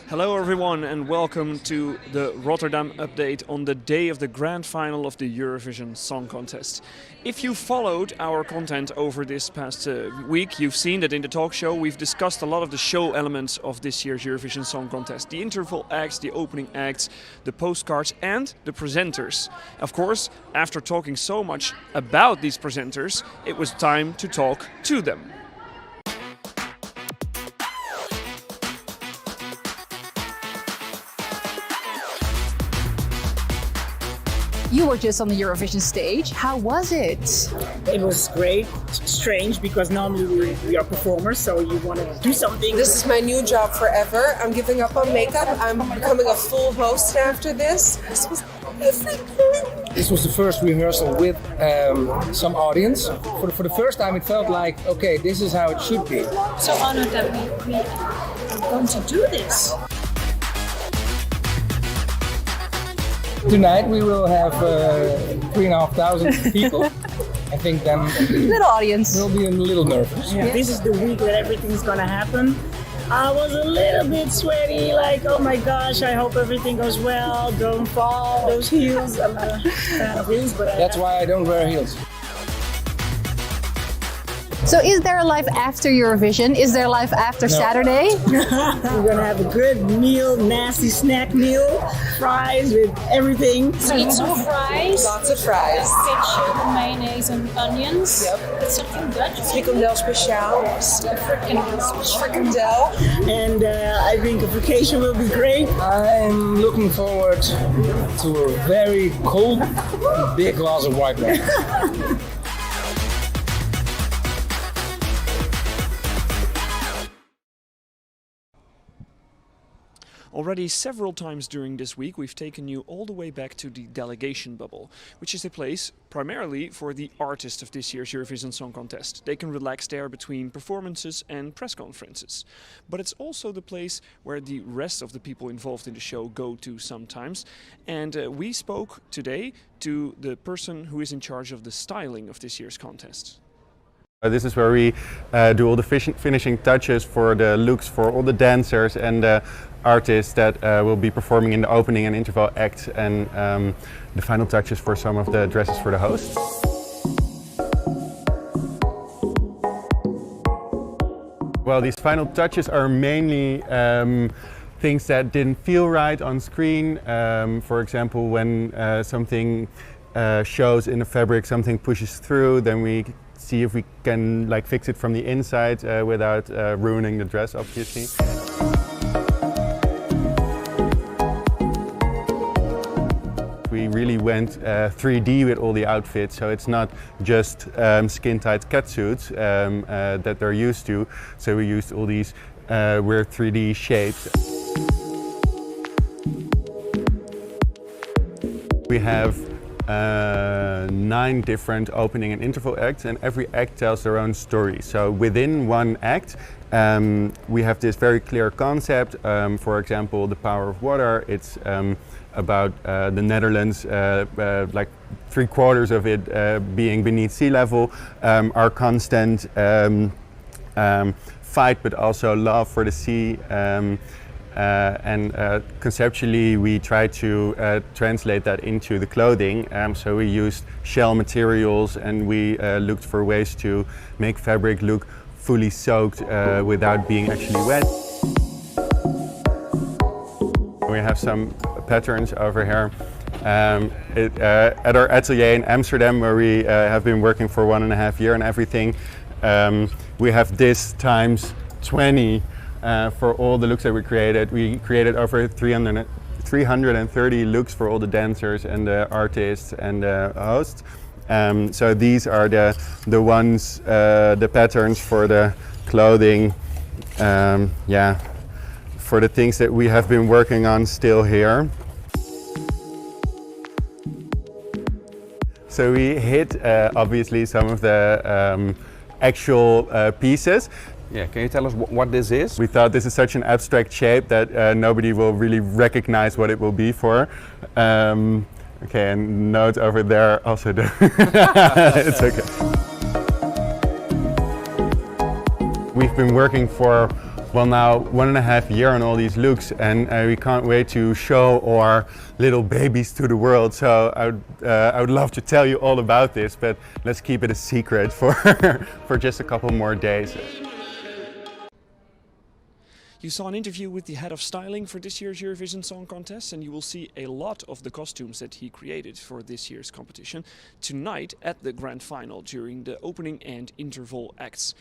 Hello everyone and welcome to the Rotterdam update on the day of the grand final of the Eurovision Song Contest. If you followed our content over this past week, you've seen that in the talk show we've discussed a lot of the show elements of this year's Eurovision Song Contest. The interval acts, the opening acts, the postcards and the presenters. Of course, after talking so much about these presenters, it was time to talk to them. You were just on the Eurovision stage. How was it? It was great. Strange because normally we are performers, so you want to do something. This is my new job forever. I'm giving up on makeup. I'm becoming a full host after this. This was everything. This was the first rehearsal with some audience. For the first time it felt like, okay, this is how it should be. So honored that we are going to do this. Tonight we will have 3,500 people. I think then Little audience. we'll be a little nervous. Yeah. This is the week that everything's going to happen. I was a little bit sweaty, like, oh my gosh, I hope everything goes well. Don't fall, those heels. I'm not a fan of heels, but That's why I don't wear heels. So is there a life after Eurovision? Is there life after Saturday? We're gonna have a good meal, nasty snack meal, fries with everything. Eat some fries, Lots of fries. ketchup, mayonnaise and onions. Yep. That's something Dutch. Frikandel speciaal. Frikandel. And I think a vacation will be great. I'm looking forward to a very cold, big glass of white wine. Already several times during this week we've taken you all the way back to the delegation bubble, which is a place primarily for the artists of this year's Eurovision Song Contest. They can relax there between performances and press conferences. But it's also the place where the rest of the people involved in the show go to sometimes. And we spoke today to the person who is in charge of the styling of this year's contest. This is where we do all the finishing touches for the looks for all the dancers and the artists that will be performing in the opening and interval acts, and the final touches for some of the dresses for the hosts. Well, these final touches are mainly things that didn't feel right on screen. For example, when something shows in the fabric, something pushes through, then we see if we can fix it from the inside without ruining the dress, obviously. We really went 3D with all the outfits, so it's not just skin-tight catsuits that they're used to. So we used all these weird 3D shapes. We have 9 different opening and interval acts, and every act tells their own story. So within one act we have this very clear concept. For example, the power of water. It's about the Netherlands, like 3/4 of it being beneath sea level. Our constant fight, but also love for the sea. And conceptually we try to translate that into the clothing. So we used shell materials, and we looked for ways to make fabric look fully soaked without being actually wet. We have some patterns over here at our atelier in Amsterdam, where we have been working for 1.5 years and everything. We have this times 20 for all the looks that we created. We created over 330 looks for all the dancers and the artists and the hosts. So these are the ones, the patterns for the clothing. For the things that we have been working on still here. So we hit obviously some of the actual pieces. Yeah, can you tell us what this is? We thought this is such an abstract shape that nobody will really recognize what it will be for. Okay, and note over there also. It's okay. We've been working for well, now 1.5 years on all these looks, and we can't wait to show our little babies to the world. So I would love to tell you all about this, but let's keep it a secret for for just a couple more days. You saw an interview with the head of styling for this year's Eurovision Song Contest, and you will see a lot of the costumes that he created for this year's competition tonight at the grand final during the opening and interval acts.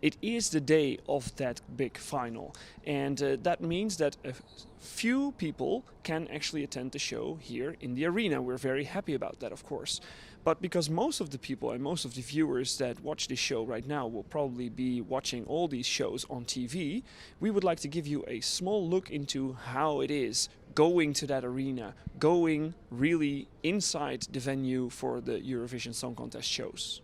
It is the day of that big final, and that means that a few people can actually attend the show here in the arena. We're very happy about that, of course. But because most of the people and most of the viewers that watch this show right now will probably be watching all these shows on TV, we would like to give you a small look into how it is going to that arena, going really inside the venue for the Eurovision Song Contest shows.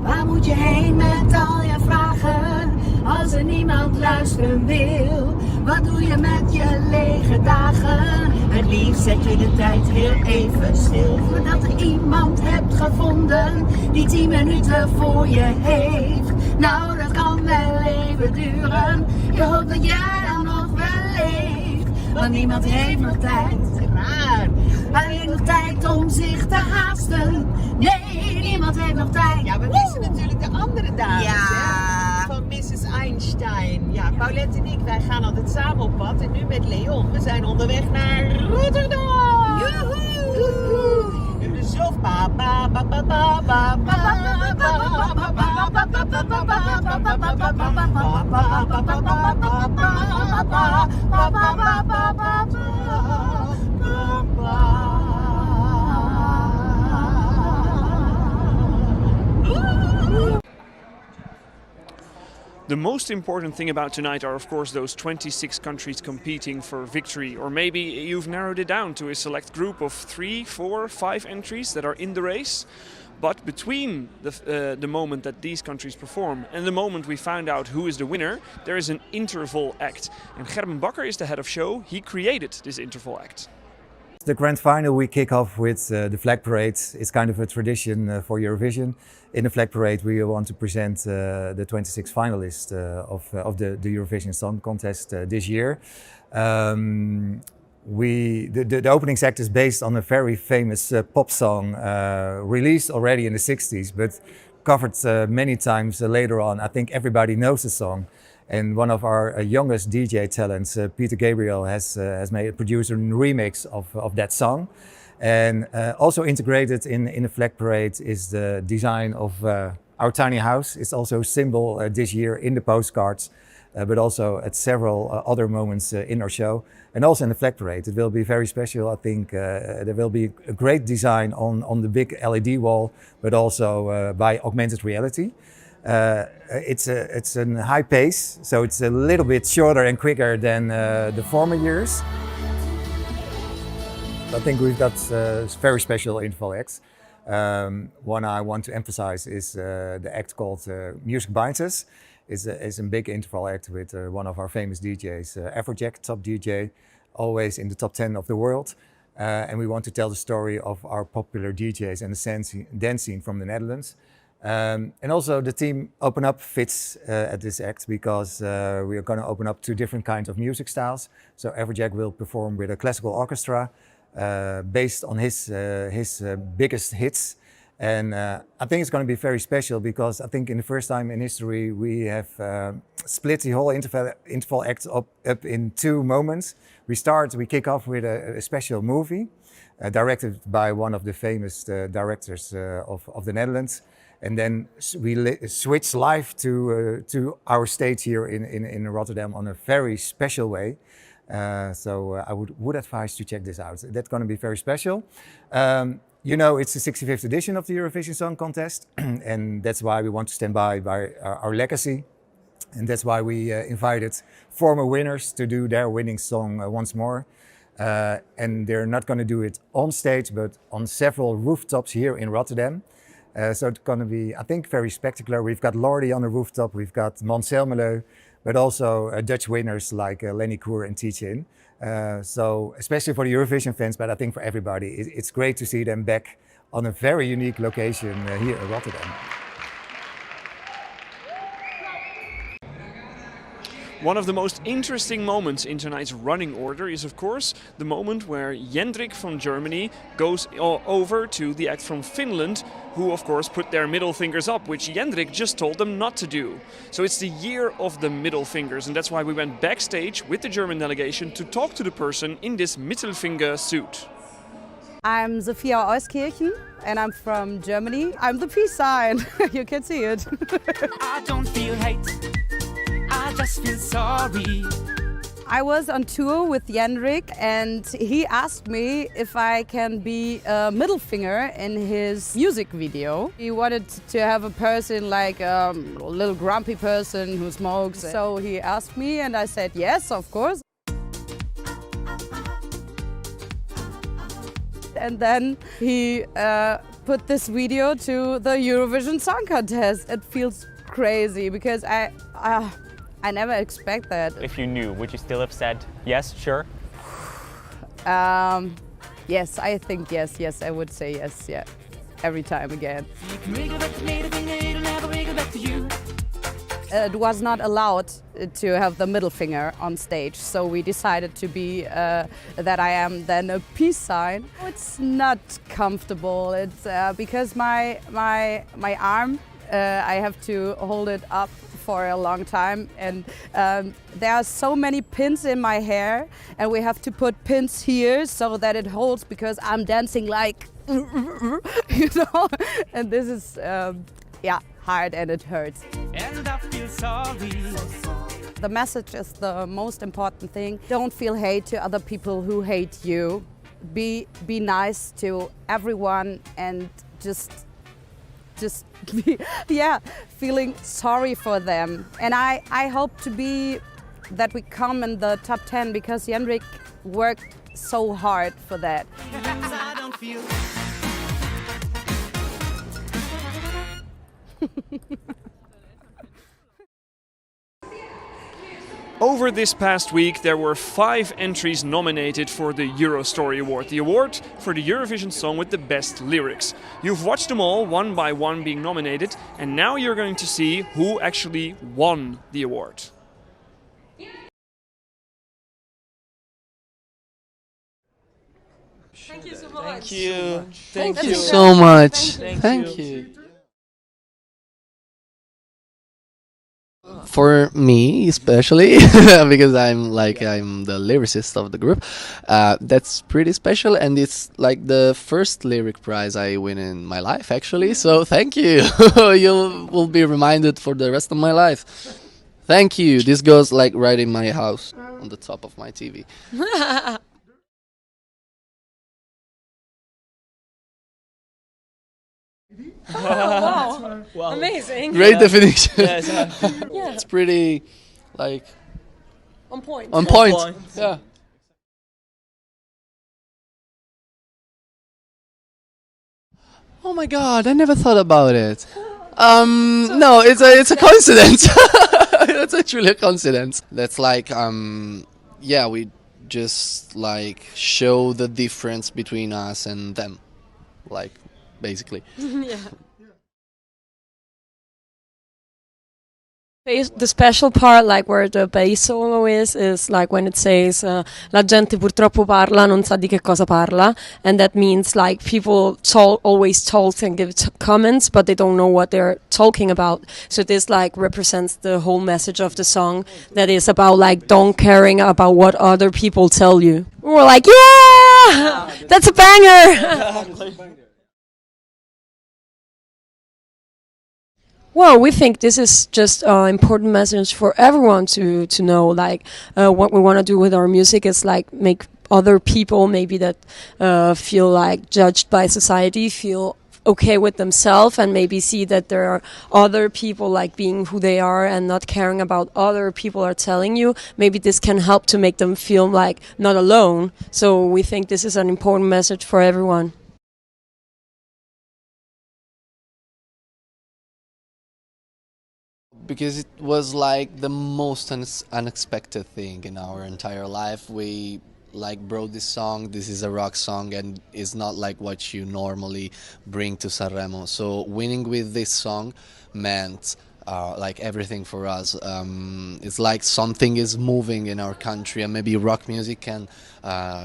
Waar moet je heen met al je vragen, als er niemand luisteren wil? Wat doe je met je lege dagen? Het liefst zet je de tijd heel even stil, voordat er iemand hebt gevonden die 10 minuten voor je heeft. Nou, dat kan wel even duren, je hoopt dat jij dan nog wel leeft. Want niemand heeft nog tijd, maar hij heeft nog tijd om zich te haasten. Nee, niemand heeft nog tijd. Ja, we missen natuurlijk de andere dames, Ja. hè? Van Mrs. Einstein. Ja, Paulette en ik, wij gaan altijd samen op pad. En nu met Leon, we zijn onderweg naar Rotterdam. Joehoe! Dus zo pa pa pa pa pa pa The most important thing about tonight are, of course, those 26 countries competing for victory. Or maybe you've narrowed it down to a select group of 3, 4, 5 entries that are in the race. But between the moment that these countries perform and the moment we find out who is the winner, there is an interval act. And Gerben Bakker is the head of show. He created this interval act. The grand final we kick off with the flag parade. It's kind of a tradition for Eurovision. In the flag parade we want to present the 26 finalists of the Eurovision Song Contest this year. The opening act is based on a very famous pop song released already in the 60s, but covered many times later on. I think everybody knows the song. And one of our youngest DJ talents, Peter Gabriel, has produced a remix of that song. And also integrated in the flag parade is the design of our tiny house. It's also a symbol this year in the postcards, but also at several other moments in our show. And also in the flag parade. It will be very special. I think there will be a great design on the big LED wall, but also by augmented reality. It's a high pace, so it's a little bit shorter and quicker than the former years. I think we've got very special interval acts. One I want to emphasize is the act called Music Binds Us. It's a big interval act with one of our famous DJs, Afrojack, top DJ, always in the top 10 of the world. And we want to tell the story of our popular DJs and the dance scene from the Netherlands. And also the team Open Up fits at this act because we are going to open up 2 different kinds of music styles. So Afrojack will perform with a classical orchestra based on his biggest hits. And I think it's going to be very special because I think in the first time in history we have split the whole interval act up in 2 moments. We kick off with a special movie directed by one of the famous directors of the Netherlands. And then we switch live to our stage here in Rotterdam on a very special way. So I would advise to check this out. That's going to be very special. You know, it's the 65th edition of the Eurovision Song Contest, and that's why we want to stand by our legacy. And that's why we invited former winners to do their winning song once more. And they're not going to do it on stage, but on several rooftops here in Rotterdam. So it's going to be, I think, very spectacular. We've got Lordi on the rooftop, we've got Monselmelo, but also Dutch winners like Lenny Koer and Tietjen. So especially for the Eurovision fans, but I think for everybody, it's great to see them back on a very unique location here in Rotterdam. One of the most interesting moments in tonight's running order is, of course, the moment where Jendrik from Germany goes over to the act from Finland, who, of course, put their middle fingers up, which Jendrik just told them not to do. So it's the year of the middle fingers, and that's why we went backstage with the German delegation to talk to the person in this Mittelfinger suit. I'm Sophia Euskirchen and I'm from Germany. I'm the peace sign, you can see it. I don't feel hate, I just feel sorry. I was on tour with Jendrik and he asked me if I can be a middle finger in his music video. He wanted to have a person like a little grumpy person who smokes. So he asked me and I said yes, of course. And then he put this video to the Eurovision Song Contest. It feels crazy because I never expect that. If you knew, would you still have said yes, sure? Yes, I think yes. Yes, I would say yes. Yeah, every time again. It was not allowed to have the middle finger on stage, so we decided to be that I am then a peace sign. It's not comfortable. It's because my arm, I have to hold it up for a long time, and there are so many pins in my hair, and we have to put pins here so that it holds because I'm dancing like, you know, and this is yeah, hard and it hurts. And I feel sorry. The message is the most important thing. Don't feel hate to other people who hate you. Be nice to everyone and just be, yeah, feeling sorry for them. And I hope to be that we come in the top 10 because Jendrik worked so hard for that. I don't feel Over this past week, there were 5 entries nominated for the Eurostory Award, the award for the Eurovision song with the best lyrics. You've watched them all, one by one, being nominated, and now you're going to see who actually won the award. Thank you so much. Thank you. Thank you so much. Thank you. For me, especially, because I'm the lyricist of the group, that's pretty special, and it's like the first lyric prize I win in my life, actually. So thank you. You will be reminded for the rest of my life. Thank you. This goes like right in my house, on the top of my TV. Oh, wow. Amazing. Great definition. Yes, yeah. It's pretty, like, on point. On point. Yeah. Oh my God! I never thought about it. No, it's a coincidence. It's actually a coincidence. That's like yeah, we just like show the difference between us and them, like. Basically. Yeah. The special part, like where the bass solo is like when it says la gente purtroppo parla, non sa di che cosa parla, and that means like people always talk and give comments, but they don't know what they're talking about. So this like represents the whole message of the song, that is about like don't caring about what other people tell you. We're like, yeah, that's a banger. Well, we think this is just an important message for everyone to know, like what we want to do with our music is like make other people maybe that feel like judged by society feel okay with themselves and maybe see that there are other people like being who they are and not caring about other people are telling you, maybe this can help to make them feel like not alone. So we think this is an important message for everyone. Because it was like the most unexpected thing in our entire life. We like brought this song. This is a rock song and it's not like what you normally bring to Sanremo. So winning with this song meant like everything for us. It's like something is moving in our country, and maybe rock music can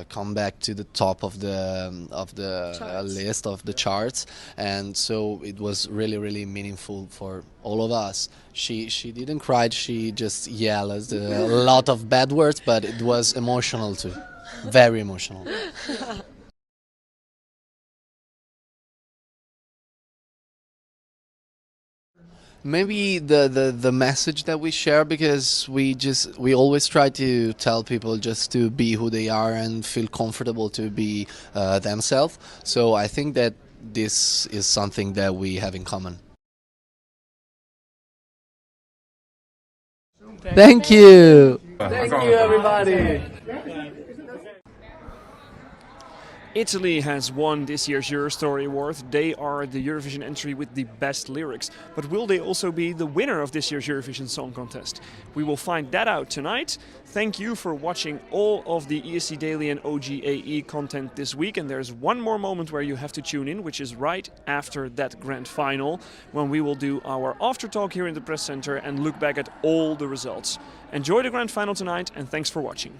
come back to the top of the list of the charts. And so it was really meaningful for all of us. She didn't cry. She just yelled a lot of bad words, but it was emotional too, very emotional. Maybe the message that we share, because we always try to tell people just to be who they are and feel comfortable to be themselves. So I think that this is something that we have in common. Thank you. Thank you, everybody. Italy has won this year's Eurostory Award. They are the Eurovision entry with the best lyrics. But will they also be the winner of this year's Eurovision Song Contest? We will find that out tonight. Thank you for watching all of the ESC Daily and OGAE content this week. And there's one more moment where you have to tune in, which is right after that grand final, when we will do our after talk here in the press center and look back at all the results. Enjoy the grand final tonight, and thanks for watching.